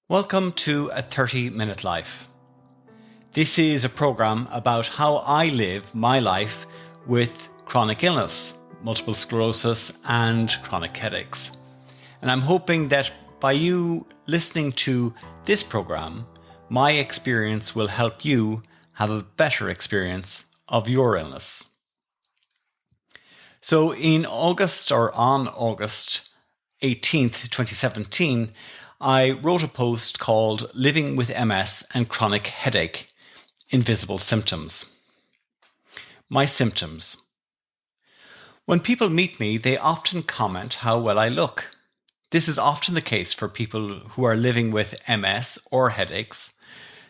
Welcome to A 30-Minute Life. This is a program about how I live my life with chronic illness, multiple sclerosis, and chronic headaches. And I'm hoping that by you listening to this program, my experience will help you have a better experience of your illness. So on August 18th, 2017, I wrote a post called Living with MS and Chronic Headache, Invisible Symptoms. My symptoms. When people meet me, they often comment how well I look. This is often the case for people who are living with MS or headaches.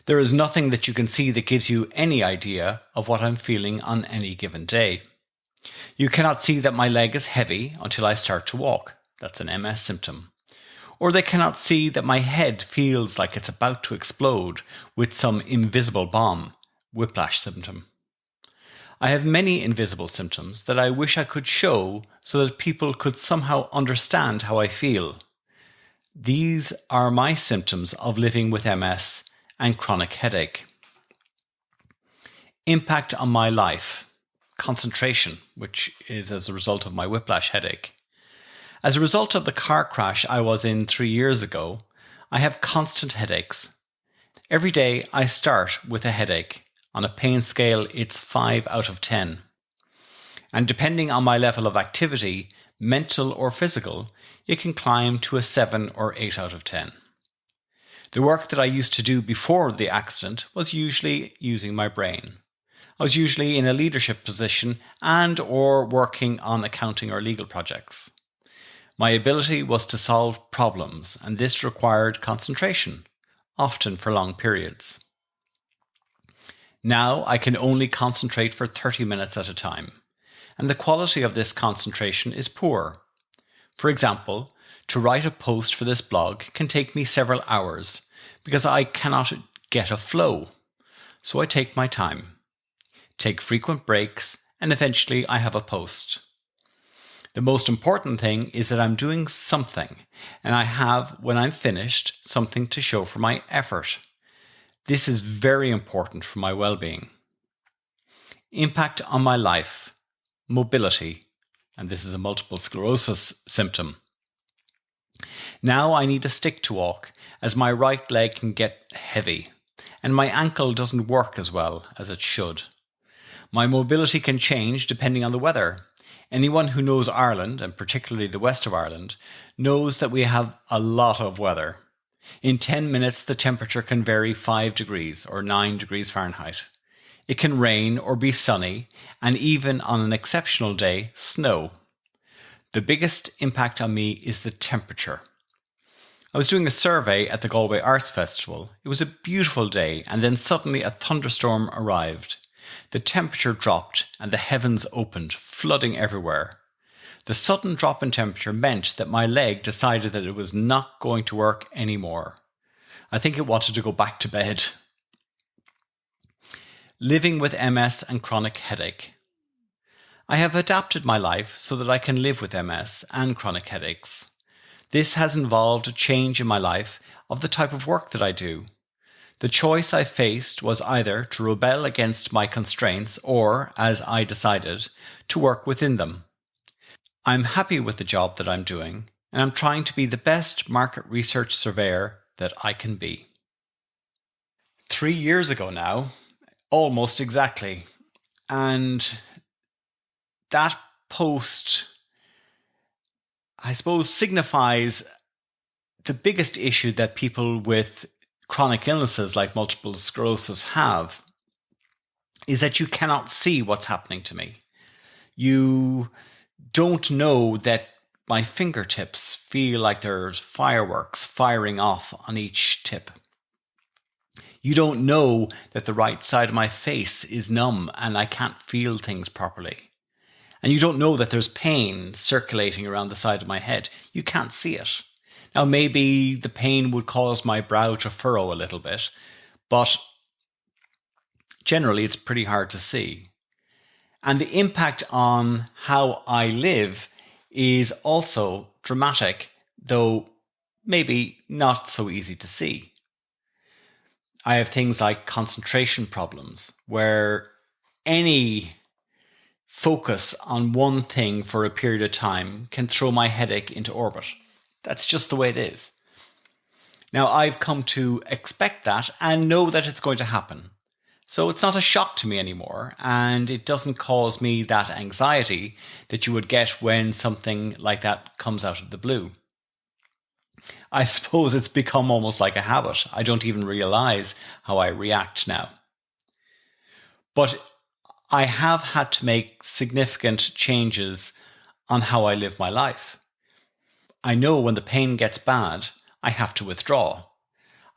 There is nothing that you can see that gives you any idea of what I'm feeling on any given day. You cannot see that my leg is heavy until I start to walk. That's an MS symptom. Or they cannot see that my head feels like it's about to explode with some invisible bomb, whiplash symptom. I have many invisible symptoms that I wish I could show so that people could somehow understand how I feel. These are my symptoms of living with MS and chronic headache. Impact on my life. Concentration, which is as a result of my whiplash headache. As a result of the car crash I was in 3 years ago, I have constant headaches. Every day I start with a headache. On a pain scale, it's 5 out of 10. And depending on my level of activity, mental or physical, it can climb to a 7 or 8 out of 10. The work that I used to do before the accident was usually using my brain. I was usually in a leadership position and or working on accounting or legal projects. My ability was to solve problems, and this required concentration, often for long periods. Now I can only concentrate for 30 minutes at a time, and the quality of this concentration is poor. For example, to write a post for this blog can take me several hours because I cannot get a flow. So I take my time, take frequent breaks, and eventually I have a post. The most important thing is that I'm doing something, and I have, when I'm finished, something to show for my effort. This is very important for my well-being. Impact on my life. Mobility, and this is a multiple sclerosis symptom. Now I need a stick to walk, as my right leg can get heavy, and my ankle doesn't work as well as it should. My mobility can change depending on the weather. Anyone who knows Ireland, and particularly the west of Ireland, knows that we have a lot of weather. In 10 minutes, the temperature can vary 5 degrees or 9 degrees Fahrenheit. It can rain or be sunny, and even on an exceptional day, snow. The biggest impact on me is the temperature. I was doing a survey at the Galway Arts Festival. It was a beautiful day, and then suddenly a thunderstorm arrived. The temperature dropped and the heavens opened, flooding everywhere. The sudden drop in temperature meant that my leg decided that it was not going to work anymore. I think it wanted to go back to bed. Living with MS and chronic headache. I have adapted my life so that I can live with MS and chronic headaches. This has involved a change in my life of the type of work that I do. The choice I faced was either to rebel against my constraints or, as I decided, to work within them. I'm happy with the job that I'm doing, and I'm trying to be the best market research surveyor that I can be. 3 years ago now, almost exactly, and that post, I suppose, signifies the biggest issue that people with chronic illnesses like multiple sclerosis have, is that you cannot see what's happening to me. You don't know that my fingertips feel like there's fireworks firing off on each tip. You don't know that the right side of my face is numb and I can't feel things properly. And you don't know that there's pain circulating around the side of my head. You can't see it. Now, maybe the pain would cause my brow to furrow a little bit, but generally it's pretty hard to see. And the impact on how I live is also dramatic, though maybe not so easy to see. I have things like concentration problems, where any focus on one thing for a period of time can throw my headache into orbit. That's just the way it is. Now, I've come to expect that and know that it's going to happen. So it's not a shock to me anymore, and it doesn't cause me that anxiety that you would get when something like that comes out of the blue. I suppose it's become almost like a habit. I don't even realize how I react now. But I have had to make significant changes on how I live my life. I know when the pain gets bad, I have to withdraw.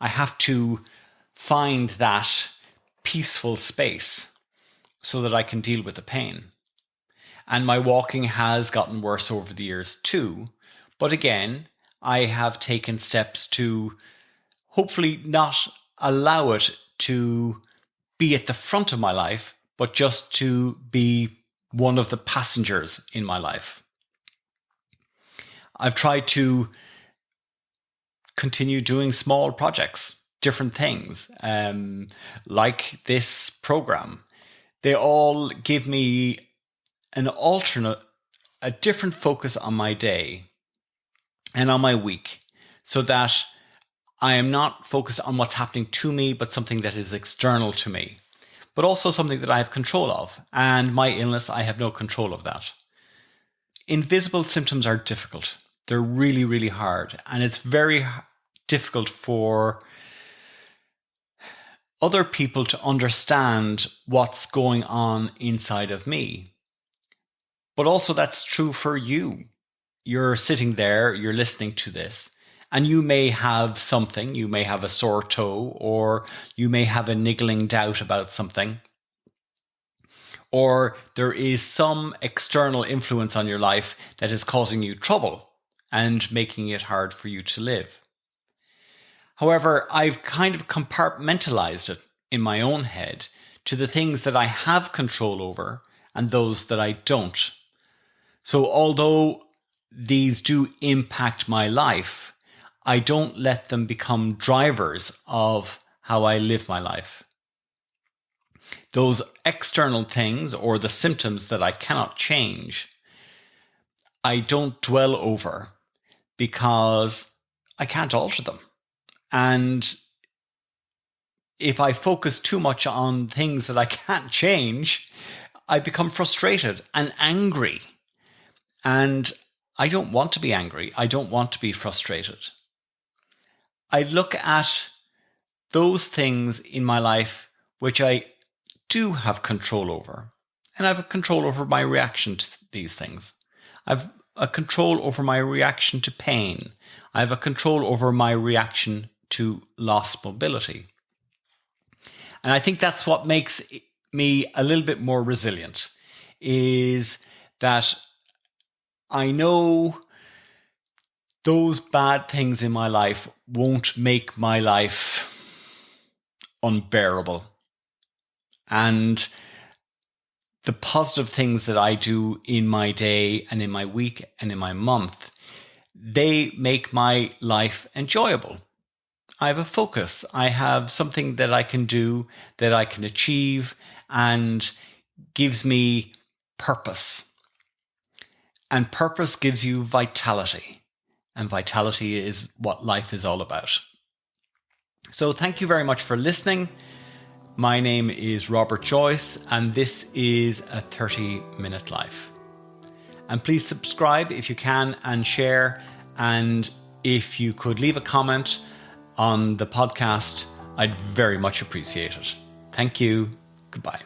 I have to find that peaceful space so that I can deal with the pain. And my walking has gotten worse over the years too. But again, I have taken steps to hopefully not allow it to be at the front of my life, but just to be one of the passengers in my life. I've tried to continue doing small projects, different things, like this program. They all give me a different focus on my day and on my week, so that I am not focused on what's happening to me, but something that is external to me, but also something that I have control of. And my illness, I have no control of that. Invisible symptoms are difficult. They're really, really hard. And it's very difficult for other people to understand what's going on inside of me. But also that's true for you. You're sitting there, you're listening to this, and you may have something, you may have a sore toe, or you may have a niggling doubt about something. Or there is some external influence on your life that is causing you trouble and making it hard for you to live. However, I've kind of compartmentalized it in my own head to the things that I have control over and those that I don't. So although these do impact my life, I don't let them become drivers of how I live my life. Those external things or the symptoms that I cannot change, I don't dwell over because I can't alter them. And if I focus too much on things that I can't change, I become frustrated and angry. And I don't want to be angry. I don't want to be frustrated. I look at those things in my life which I do have control over. And I have a control over my reaction to these things. I've a control over my reaction to pain. I have a control over my reaction to lost mobility. And I think that's what makes me a little bit more resilient, is that I know those bad things in my life won't make my life unbearable. And the positive things that I do in my day and in my week and in my month, they make my life enjoyable. I have a focus. I have something that I can do, that I can achieve, and gives me purpose. And purpose gives you vitality. And vitality is what life is all about. So thank you very much for listening. My name is Robert Joyce, and this is a 30-minute life. And please subscribe if you can and share. And if you could leave a comment on the podcast, I'd very much appreciate it. Thank you. Goodbye.